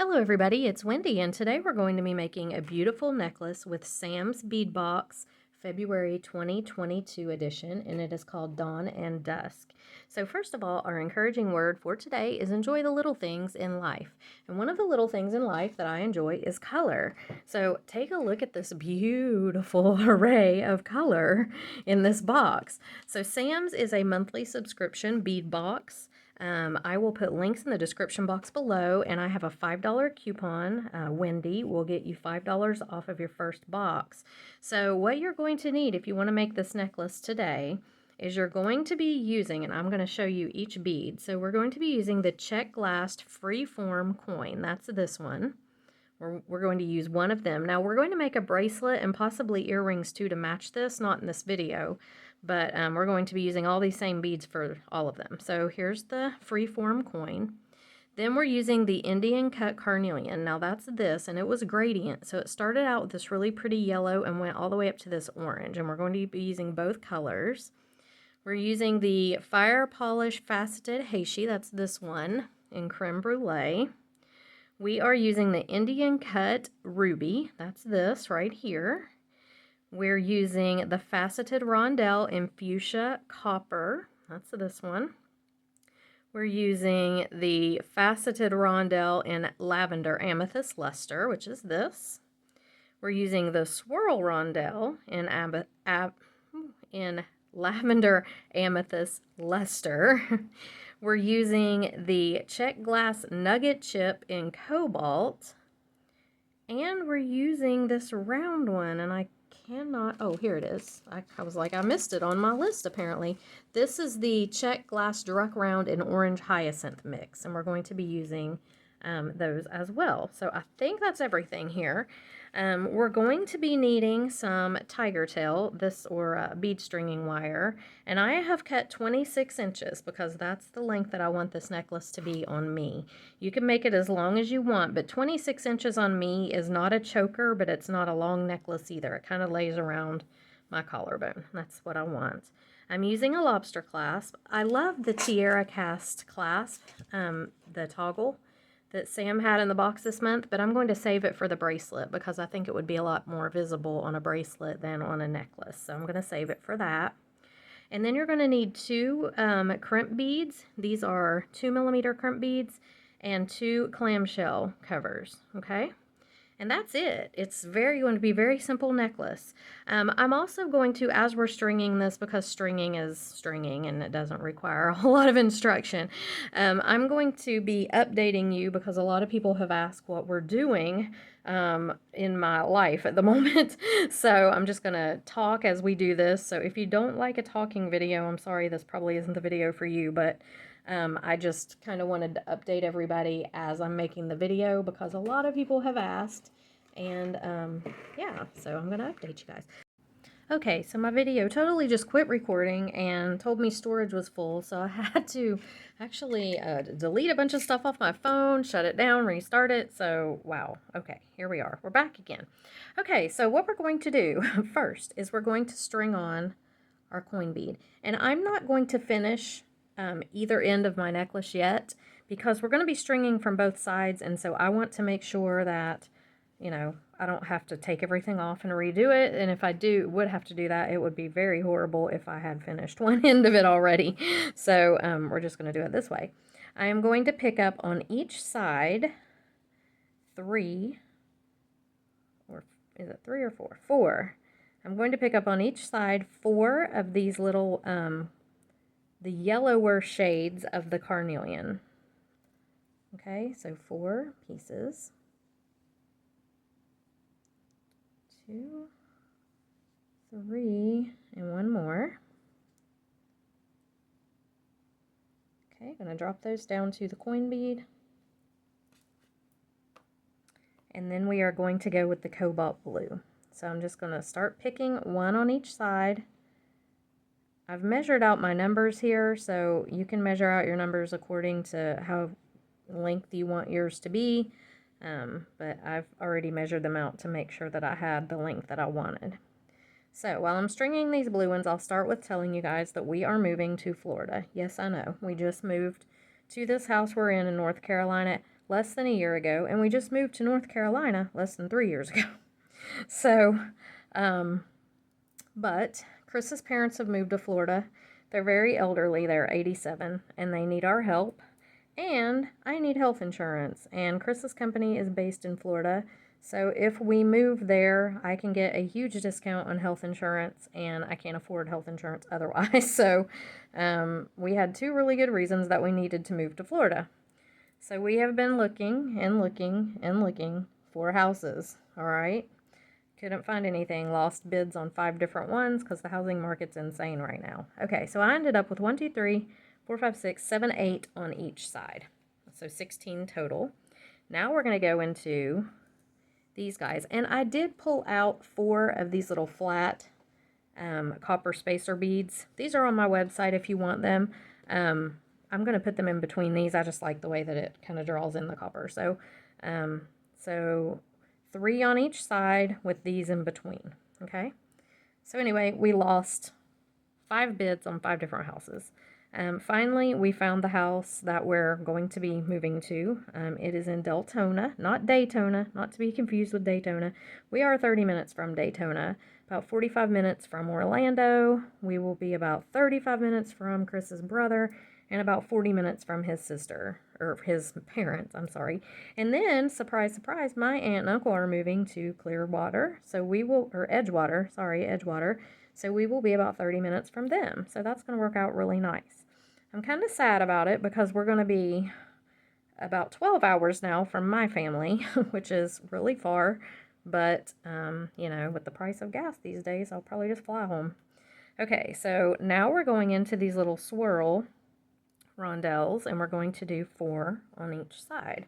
Hello everybody, it's Wendy, and today we're going to be making a beautiful necklace with Sam's Bead Box February 2022 edition, and it is called Dawn and Dusk. So first of all, our encouraging word for today is enjoy the little things in life. And one of the little things in life that I enjoy is color. So take a look at this beautiful array of color in this box. So Sam's is a monthly subscription bead box. I will put links in the description box below, and I have a $5 coupon. Wendy will get you $5 off of your first box. So what you're going to need if you want to make this necklace today is you're going to be using, and I'm going to show you each bead. So we're going to be using the check glass freeform coin. That's this one. We're going to use one of them. Now we're going to make a bracelet and possibly earrings too to match this, not in this video. But we're going to be using all these same beads for all of them. So here's the freeform coin. Then we're using the Indian cut carnelian. Now that's this, and it was gradient. So it started out with this really pretty yellow and went all the way up to this orange. And we're going to be using both colors. We're using the Fire Polish Faceted Heishi. That's this one in creme brulee. We are using the Indian cut ruby. That's this right here. We're using the faceted rondelle in fuchsia copper. That's this one. We're using the faceted rondelle in lavender amethyst luster, which is this. We're using the swirl rondelle in lavender amethyst luster. We're using the check glass nugget chip in cobalt. And we're using this round one, and I cannot, oh, here it is. I was like, I missed it on my list apparently. This is the check glass Druck round in orange hyacinth mix, and we're going to be using those as well. So I think that's everything here. We're going to be needing some tiger tail, bead stringing wire, and I have cut 26 inches because that's the length that I want this necklace to be on me. You can make it as long as you want, but 26 inches on me is not a choker, but it's not a long necklace either. It kind of lays around my collarbone. That's what I want. I'm using a lobster clasp. I love the Tiara cast clasp, the toggle that Sam had in the box this month, but I'm going to save it for the bracelet because I think it would be a lot more visible on a bracelet than on a necklace. So I'm going to save it for that. And then you're going to need two crimp beads. These are 2mm crimp beads and 2 clamshell covers, okay? And that's it. It's going to be very simple necklace. I'm also going to, as we're stringing this, because stringing is stringing and it doesn't require a whole lot of instruction, I'm going to be updating you because a lot of people have asked what we're doing in my life at the moment. So I'm just going to talk as we do this. So if you don't like a talking video, I'm sorry, this probably isn't the video for you, but I just kind of wanted to update everybody as I'm making the video because a lot of people have asked, and yeah, so I'm going to update you guys. Okay, so my video totally just quit recording and told me storage was full, so I had to actually delete a bunch of stuff off my phone, shut it down, restart it, so wow, okay, here we are. We're back again. Okay, so what we're going to do first is we're going to string on our coin bead, and I'm not going to finish either end of my necklace yet because we're going to be stringing from both sides, and so I want to make sure that, you know, I don't have to take everything off and redo it, and if I would have to do that, it would be very horrible if I had finished one end of it already. So we're just going to do it this way. I am going to pick up on each side 3, or is it 3 or 4? 4. I'm going to pick up on each side 4 of these little the yellower shades of the carnelian. Okay, so 4 pieces. 2, 3, and 1 more. Okay, I'm going to drop those down to the coin bead. And then we are going to go with the cobalt blue. So I'm just going to start picking 1 on each side. I've measured out my numbers here, so you can measure out your numbers according to how length you want yours to be. But I've already measured them out to make sure that I had the length that I wanted. So while I'm stringing these blue ones, I'll start with telling you guys that we are moving to Florida. Yes, I know. We just moved to this house we're in North Carolina less than a year ago, and we just moved to North Carolina less than 3 years ago. So, but Chris's parents have moved to Florida. They're very elderly, they're 87, and they need our help. And I need health insurance, and Chris's company is based in Florida. So if we move there, I can get a huge discount on health insurance, and I can't afford health insurance otherwise. So we had two really good reasons that we needed to move to Florida. So we have been looking and looking and looking for houses, all right? Couldn't find anything. Lost bids on 5 different ones because the housing market's insane right now. Okay, so I ended up with 1, 2, 3, 4, 5, 6, 7, 8 on each side. So 16 total. Now we're going to go into these guys. And I did pull out 4 of these little flat copper spacer beads. These are on my website if you want them. I'm going to put them in between these. I just like the way that it kind of draws in the copper. So, so 3 on each side with these in between. Okay. So anyway, we lost 5 bids on 5 different houses. Finally, we found the house that we're going to be moving to. It is in Deltona, not Daytona, not to be confused with Daytona. We are 30 minutes from Daytona, about 45 minutes from Orlando. We will be about 35 minutes from Chris's brother, and about 40 minutes from his sister, or his parents, I'm sorry. And then, surprise, surprise, my aunt and uncle are moving to Clearwater, so we will, or Edgewater, sorry, Edgewater. So we will be about 30 minutes from them. So that's going to work out really nice. I'm kind of sad about it because we're going to be about 12 hours now from my family, which is really far. But, you know, with the price of gas these days, I'll probably just fly home. Okay, so now we're going into these little swirl rondelles, and we're going to do 4 on each side.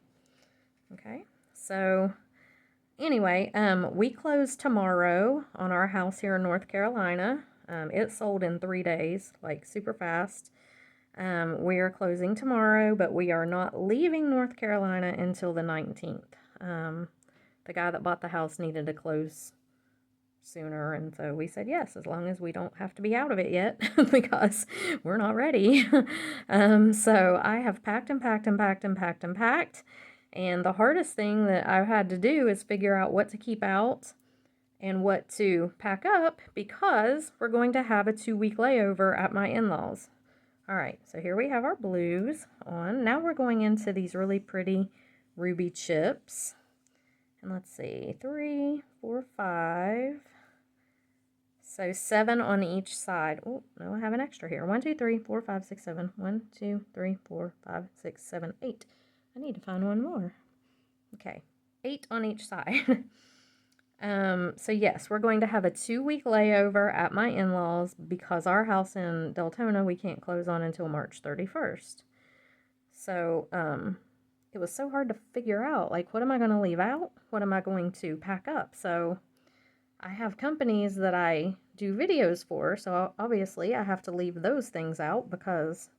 Okay, so anyway, we close tomorrow on our house here in North Carolina. It sold in 3 days, like super fast. We are closing tomorrow, but we are not leaving North Carolina until the 19th. The guy that bought the house needed to close sooner, and so we said yes, as long as we don't have to be out of it yet, because we're not ready. So I have packed and packed and packed and packed and packed. And the hardest thing that I've had to do is figure out what to keep out and what to pack up, because we're going to have a 2-week layover at my in-laws. All right, so here we have our blues on. Now we're going into these really pretty ruby chips. And let's see, 3, 4, 5. So 7 on each side. Oh, no, I have an extra here. 1, 2, 3, 4, 5, 6, 7. 1, 2, 3, 4, 5, 6, 7, 8. I need to find one more. Okay, 8 on each side. So yes, we're going to have a 2-week layover at my in-laws because our house in Deltona we can't close on until March 31st. So, it was so hard to figure out, like, what am I going to leave out? What am I going to pack up? So I have companies that I do videos for, so obviously I have to leave those things out because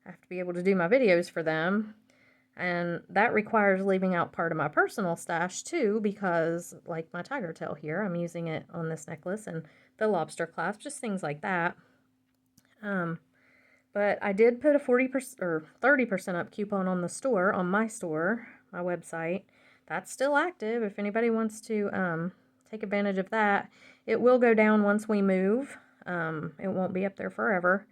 I have to be able to do my videos for them. And that requires leaving out part of my personal stash too, because like my tiger tail here, I'm using it on this necklace, and the lobster clasp, just things like that. But I did put a 40% or 30% up coupon on the store, on my store, my website. That's still active if anybody wants to take advantage of that. It will go down once we move. It won't be up there forever,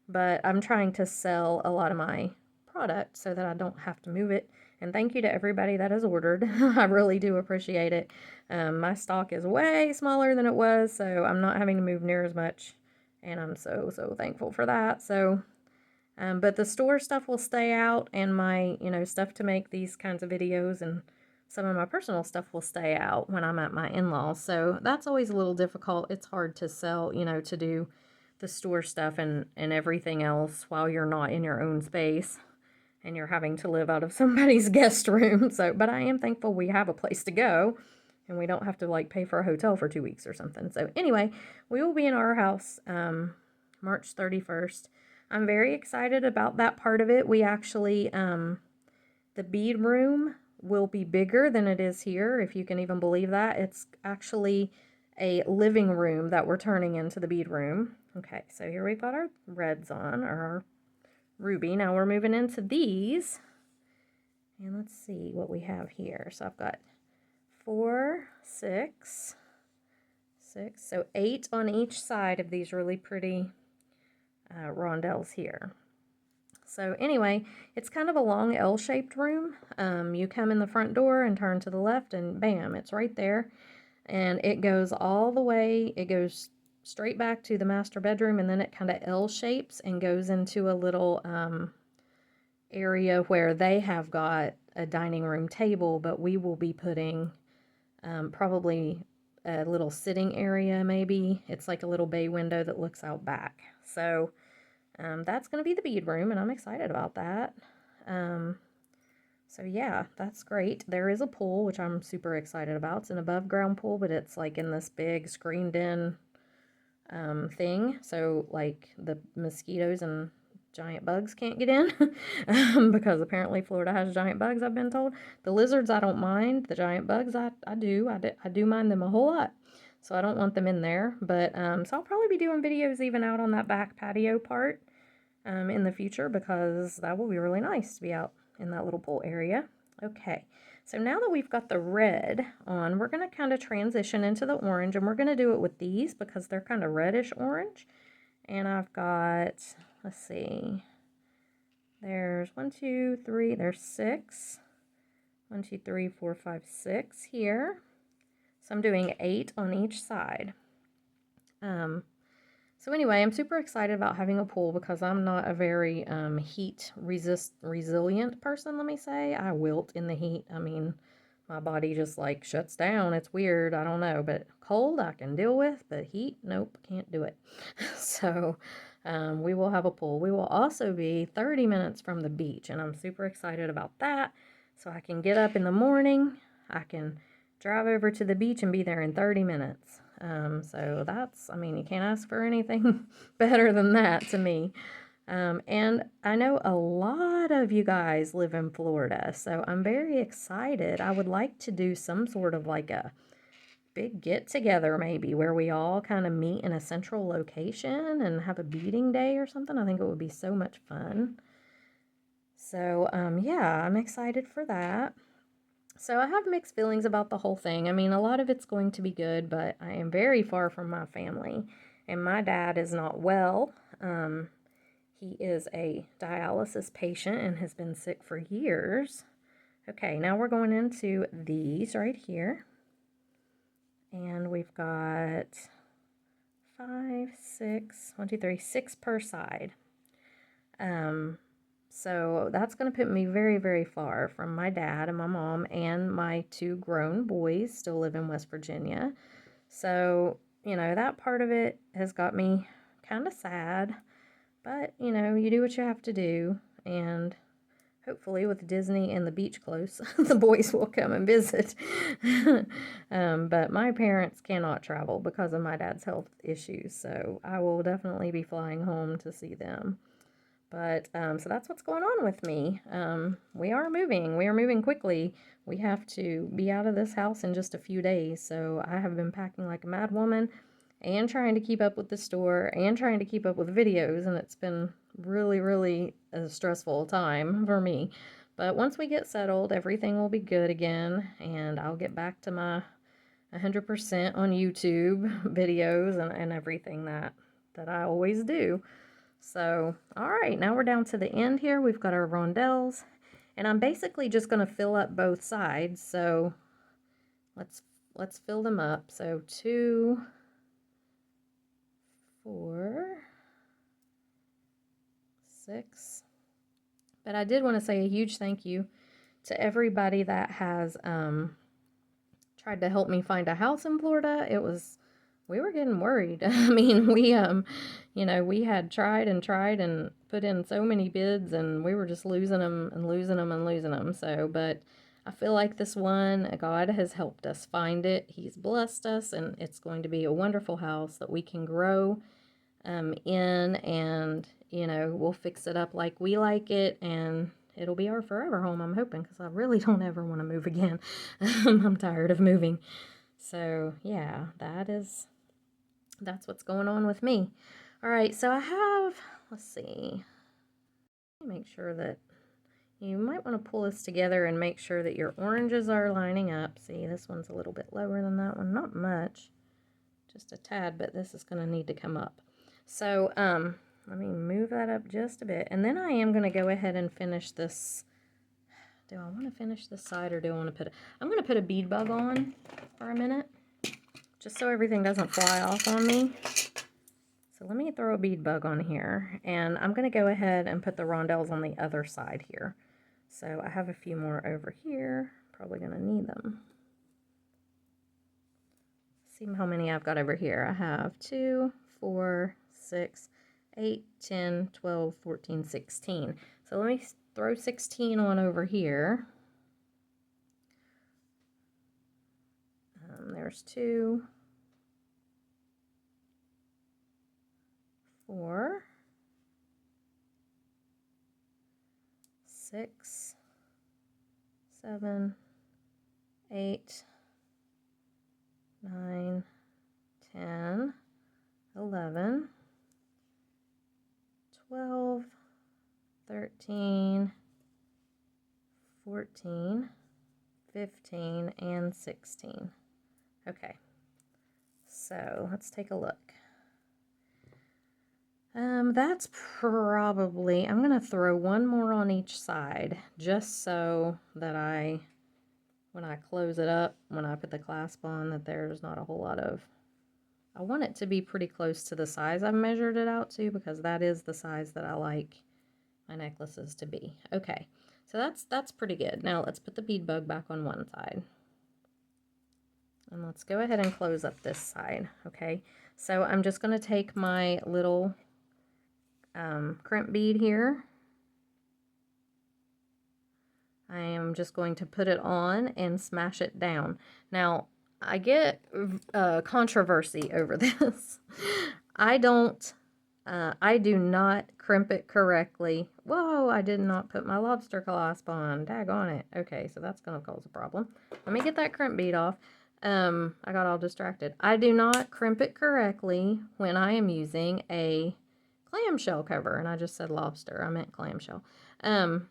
but I'm trying to sell a lot of my product so that I don't have to move it. And thank you to everybody that has ordered. I really do appreciate it. My stock is way smaller than it was, so I'm not having to move near as much, and I'm so thankful for that. So but the store stuff will stay out, and my, you know, stuff to make these kinds of videos and some of my personal stuff will stay out when I'm at my in-laws. So that's always a little difficult. It's hard to sell, you know, to do the store stuff and everything else while you're not in your own space and you're having to live out of somebody's guest room. So, but I am thankful we have a place to go and we don't have to like pay for a hotel for 2 weeks or something. So anyway, we will be in our house March 31st. I'm very excited about that part of it. We actually, the bead room will be bigger than it is here, if you can even believe that. It's actually a living room that we're turning into the bead room. Okay, so here we've got our reds on, or our ruby. Now we're moving into these. And let's see what we have here. So I've got 4, 6, 6, so 8 on each side of these really pretty rondelles here. So anyway, it's kind of a long L-shaped room. You come in the front door and turn to the left and bam, it's right there. And it goes all the way, it goes straight back to the master bedroom, and then it kind of L-shapes and goes into a little area where they have got a dining room table, but we will be putting probably a little sitting area maybe. It's like a little bay window that looks out back. So that's going to be the bead room, and I'm excited about that. So yeah, that's great. There is a pool, which I'm super excited about. It's an above ground pool, but it's like in this big screened in thing. So like the mosquitoes and giant bugs can't get in because apparently Florida has giant bugs, I've been told. The lizards I don't mind. The giant bugs I do mind them a whole lot. So I don't want them in there. But so I'll probably be doing videos even out on that back patio part in the future, because that will be really nice to be out in that little pool area. Okay, so now that we've got the red on, we're going to kind of transition into the orange, and we're going to do it with these because they're kind of reddish orange. And I've got, let's see, there's 1, 2, 3, there's 6. 1, 2, 3, 4, 5, 6 here. So I'm doing 8 on each side. So anyway, I'm super excited about having a pool because I'm not a very heat resilient person, let me say. I wilt in the heat. I mean, my body just like shuts down. It's weird. I don't know, but cold I can deal with, but heat, nope, can't do it. So we will have a pool. We will also be 30 minutes from the beach, and I'm super excited about that. So I can get up in the morning, I can drive over to the beach and be there in 30 minutes. So that's, I mean, you can't ask for anything better than that to me. And I know a lot of you guys live in Florida, so I'm very excited. I would like to do some sort of like a big get together maybe where we all kind of meet in a central location and have a beading day or something. I think it would be so much fun. So, yeah, I'm excited for that. So I have mixed feelings about the whole thing. I mean, a lot of it's going to be good, but I am very far from my family, and my dad is not well. He is a dialysis patient and has been sick for years. Okay, now we're going into these right here, and we've got 5, 6, 1, 2, 3, 6 per side. So that's going to put me very, very far from my dad and my mom, and my 2 grown boys still live in West Virginia. So, you know, that part of it has got me kind of sad, but, you know, you do what you have to do, and hopefully with Disney and the beach close, the boys will come and visit. But my parents cannot travel because of my dad's health issues, so I will definitely be flying home to see them. But, so that's what's going on with me. We are moving quickly. We have to be out of this house in just a few days. So I have been packing like a mad woman and trying to keep up with the store and trying to keep up with videos. And it's been really, really a stressful time for me. But once we get settled, everything will be good again. And I'll get back to my 100% on YouTube videos and everything that I always do. So, all right, now we're down to the end here. We've got our rondelles, and I'm basically just going to fill up both sides. So let's fill them up. So 2, 4, 6. But I did want to say a huge thank you to everybody that has tried to help me find a house in Florida. We were getting worried. I mean, you know, we had tried and put in so many bids, and we were just losing them and losing them and losing them. So, but I feel like this one, God has helped us find it. He's blessed us, and it's going to be a wonderful house that we can grow in, and, you know, we'll fix it up like we like it, and it'll be our forever home, I'm hoping, because I really don't ever want to move again. I'm tired of moving. So, yeah, that's what's going on with me. All right, so I have, let's see, let me make sure that You might want to pull this together and make sure that your oranges are lining up. See, this one's a little bit lower than that one, not much, just a tad, but this is going to need to come up. So let me move that up just a bit, and then I am going to go ahead and finish this. Do I want to finish this side, or do I want to put I'm going to put a bead bug on for a minute, just so everything doesn't fly off on me. So let me throw a bead bug on here, and I'm going to go ahead and put the rondelles on the other side here. So I have a few more over here, probably going to need them. See how many I've got over here. I have 2, 4, 6, 8, 10, 12, 14, 16. So let me throw 16 on over here. There's 2, 4, 6, 7, 8, 9, 10, 11, 12, 13, 14, 15, and 16. Okay, so let's take a look. That's probably, I'm going to throw one more on each side, just so that when I close it up, when I put the clasp on, that there's not a whole lot of, I want it to be pretty close to the size I've measured it out to, because that is the size that I like my necklaces to be. Okay, so that's pretty good. Now let's put the bead bug back on one side. And let's go ahead and close up this side, okay? So I'm just going to take my little crimp bead here. I am just going to put it on and smash it down. Now, I get controversy over this. I do not crimp it correctly. Whoa, I did not put my lobster clasp on. Daggone it. Okay, so that's going to cause a problem. Let me get that crimp bead off. I got all distracted. I do not crimp it correctly when I am using a clamshell cover, and I just said lobster. I meant clamshell. And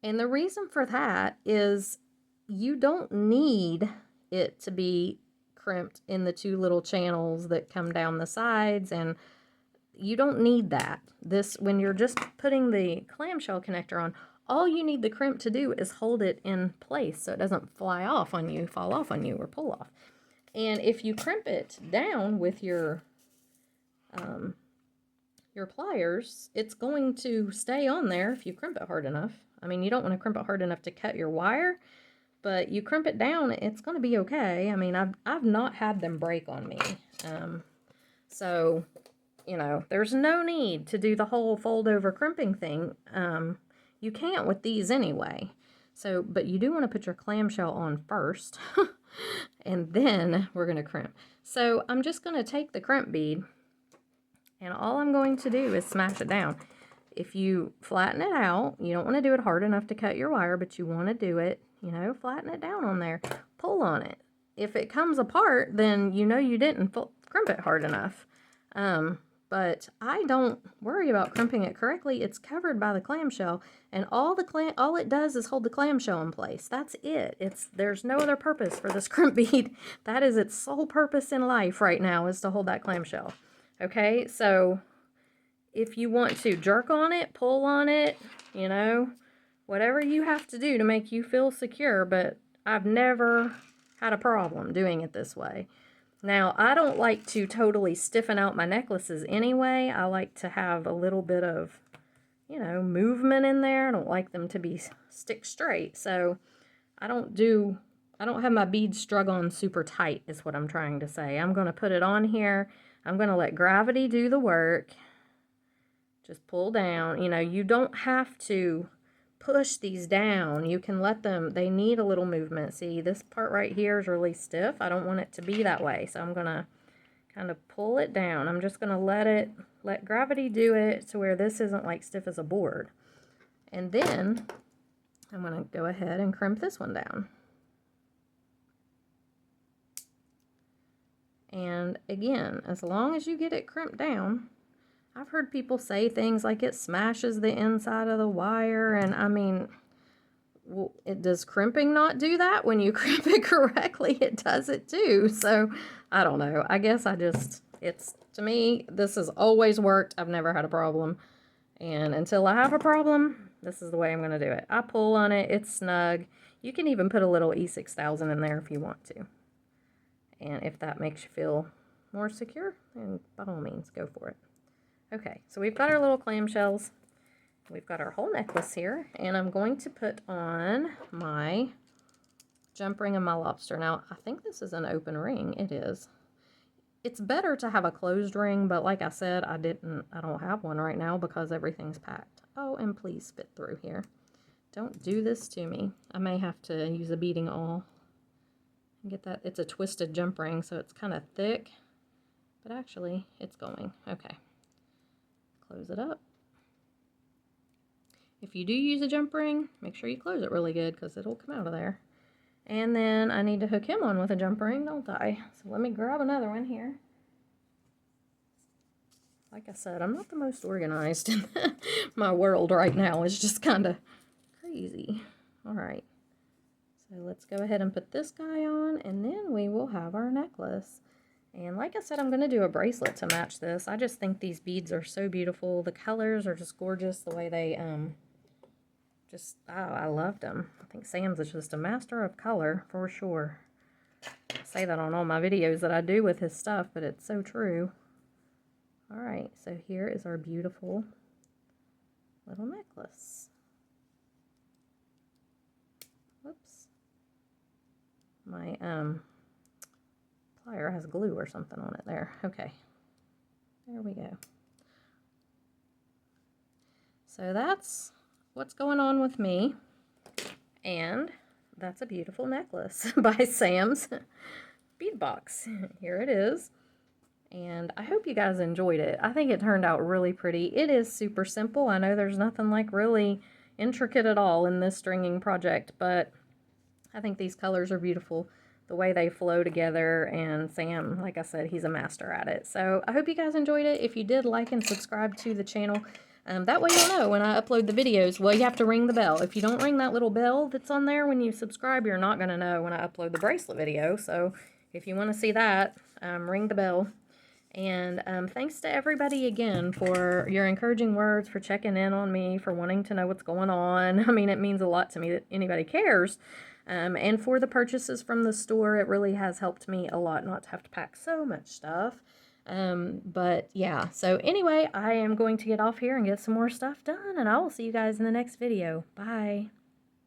the reason for that is you don't need it to be crimped in the 2 little channels that come down the sides, and you don't need that. When you're just putting the clamshell connector on, all you need the crimp to do is hold it in place so it doesn't fly off on you, fall off on you, or pull off. And if you crimp it down with your pliers, it's going to stay on there if you crimp it hard enough. I mean, you don't want to crimp it hard enough to cut your wire, but you crimp it down, it's going to be okay. I mean, I've not had them break on me. So, you know, there's no need to do the whole fold over crimping thing. You can't with these anyway. So, but you do want to put your clamshell on first, and then we're going to crimp. So I'm just going to take the crimp bead, and all I'm going to do is smash it down. If you flatten it out, you don't want to do it hard enough to cut your wire, but you want to do it, you know, flatten it down on there. Pull on it. If it comes apart, then you know you didn't crimp it hard enough. But I don't worry about crimping it correctly. It's covered by the clamshell, and all it does is hold the clamshell in place. That's it. There's no other purpose for this crimp bead. That is its sole purpose in life right now, is to hold that clamshell. Okay, so if you want to jerk on it, pull on it, you know, whatever you have to do to make you feel secure, but I've never had a problem doing it this way. Now, I don't like to totally stiffen out my necklaces anyway. I like to have a little bit of, you know, movement in there. I don't like them to be stick straight. So I don't have my beads strung on super tight, is what I'm trying to say. I'm going to put it on here. I'm going to let gravity do the work. Just pull down. You know, you don't have to push these down. You can let them, they need a little movement. See, this part right here is really stiff. I don't want it to be that way. So I'm going to kind of pull it down. I'm just going to let gravity do it to where this isn't like stiff as a board. And then I'm going to go ahead and crimp this one down. And again, as long as you get it crimped down, I've heard people say things like it smashes the inside of the wire, and I mean, well, does crimping not do that? When you crimp it correctly, it does it too. So I don't know. I guess to me, this has always worked. I've never had a problem. And until I have a problem, this is the way I'm going to do it. I pull on it. It's snug. You can even put a little E6000 in there if you want to. And if that makes you feel more secure, then by all means, go for it. Okay, so we've got our little clamshells. We've got our whole necklace here, and I'm going to put on my jump ring and my lobster. Now, I think this is an open ring. It is. It's better to have a closed ring, but like I said, I don't have one right now because everything's packed. Oh, and please spit through here. Don't do this to me. I may have to use a beading awl and get that. It's a twisted jump ring, so it's kind of thick, but actually it's going. Okay. Close it up. If you do use a jump ring, make sure you close it really good because it'll come out of there. And then I need to hook him on with a jump ring, don't I? So let me grab another one here. Like I said, I'm not the most organized in my world right now. It's just kind of crazy. All right. So let's go ahead and put this guy on, and then we will have our necklace. And like I said, I'm going to do a bracelet to match this. I just think these beads are so beautiful. The colors are just gorgeous, the way they, I loved them. I think Sam's is just a master of color, for sure. I say that on all my videos that I do with his stuff, but it's so true. Alright, so here is our beautiful little necklace. Whoops. My, plier has glue or something on it there. Okay. There we go. So that's what's going on with me, and that's a beautiful necklace by Sam's Bead Box. Here it is, and I hope you guys enjoyed it. I think it turned out really pretty. It is super simple. I know there's nothing like really intricate at all in this stringing project, but I think these colors are beautiful, the way they flow together, and Sam, like I said, he's a master at it. So I hope you guys enjoyed it. If you did, like and subscribe to the channel. That way you'll know when I upload the videos. Well, you have to ring the bell. If you don't ring that little bell that's on there when you subscribe, you're not going to know when I upload the bracelet video. So if you want to see that, ring the bell. And thanks to everybody again for your encouraging words, for checking in on me, for wanting to know what's going on. I mean, it means a lot to me that anybody cares. And for the purchases from the store, it really has helped me a lot not to have to pack so much stuff. But yeah, so anyway, I am going to get off here and get some more stuff done, and I will see you guys in the next video. Bye.